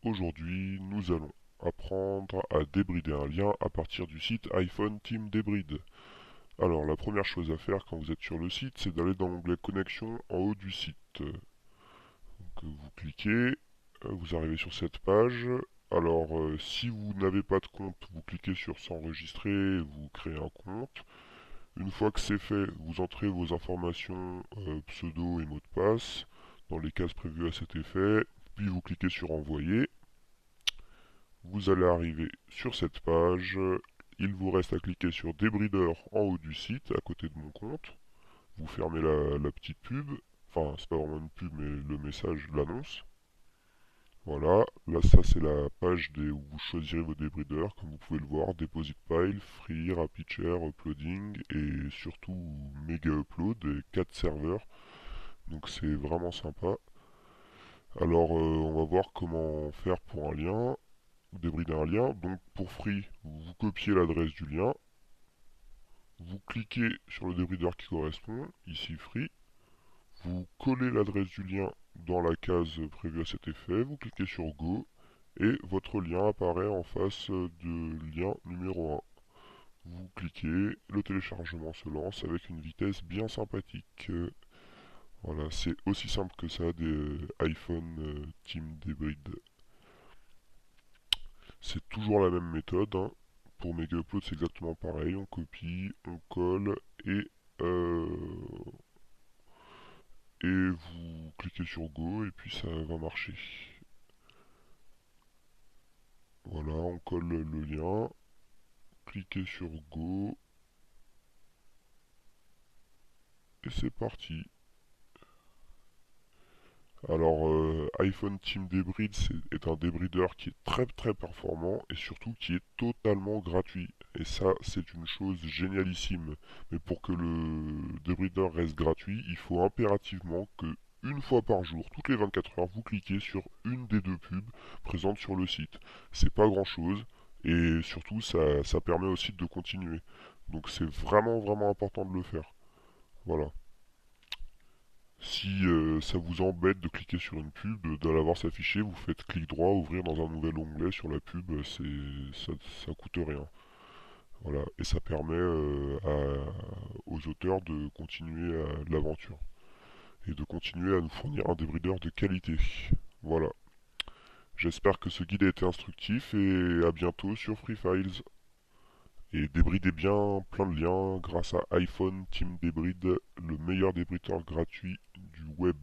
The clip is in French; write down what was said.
Aujourd'hui, nous allons apprendre à débrider un lien à partir du site iPhone Team Debride. Alors, la première chose à faire quand vous êtes sur le site, c'est d'aller dans l'onglet Connexion en haut du site. Vous cliquez, vous arrivez sur cette page. Alors, si vous n'avez pas de compte, vous cliquez sur S'enregistrer, vous créez un compte. Une fois que c'est fait, vous entrez vos informations pseudo et mot de passe dans les cases prévues à cet effet, puis vous cliquez sur Envoyer. Vous allez arriver sur cette page. Il vous reste à cliquer sur Débrideur en haut du site, à côté de mon compte. Vous fermez la petite pub. Enfin, c'est pas vraiment une pub, mais le message, l'annonce. Voilà, là ça c'est la page où vous choisirez vos débrideurs, comme vous pouvez le voir, Deposit Pile, Free, RapidShare, Uploading et surtout Mega Upload et 4 serveurs. Donc c'est vraiment sympa. Alors on va voir comment faire pour un lien. Vous débridez un lien. Donc pour Free, vous copiez l'adresse du lien, vous cliquez sur le débrideur qui correspond, ici Free, vous collez l'adresse du lien dans la case prévue à cet effet, vous cliquez sur Go, et votre lien apparaît en face de lien numéro 1. Vous cliquez, le téléchargement se lance avec une vitesse bien sympathique. Voilà, c'est aussi simple que ça des iPhone Team Debrid. C'est toujours la même méthode, hein. Pour Mega Upload, c'est exactement pareil. On copie, on colle euh, et vous cliquez sur Go et puis ça va marcher. Voilà, on colle le lien, cliquez sur Go et c'est parti. Alors, iPhone Team Debrid est un débrideur qui est très très performant et surtout qui est totalement gratuit. Et ça, c'est une chose génialissime. Mais pour que le débrideur reste gratuit, il faut impérativement que une fois par jour, toutes les 24 heures, vous cliquez sur une des deux pubs présentes sur le site. C'est pas grand chose et surtout ça permet au site de continuer. Donc c'est vraiment vraiment important de le faire. Voilà. Si ça vous embête de cliquer sur une pub, de la voir s'afficher, vous faites clic droit, ouvrir dans un nouvel onglet sur la pub, ça coûte rien. Voilà, et ça permet aux auteurs de continuer l'aventure et de continuer à nous fournir un débrideur de qualité. Voilà. J'espère que ce guide a été instructif et à bientôt sur Free Files. Et débridez bien plein de liens grâce à iPhone Team Debrid, le meilleur débrideur gratuit du web.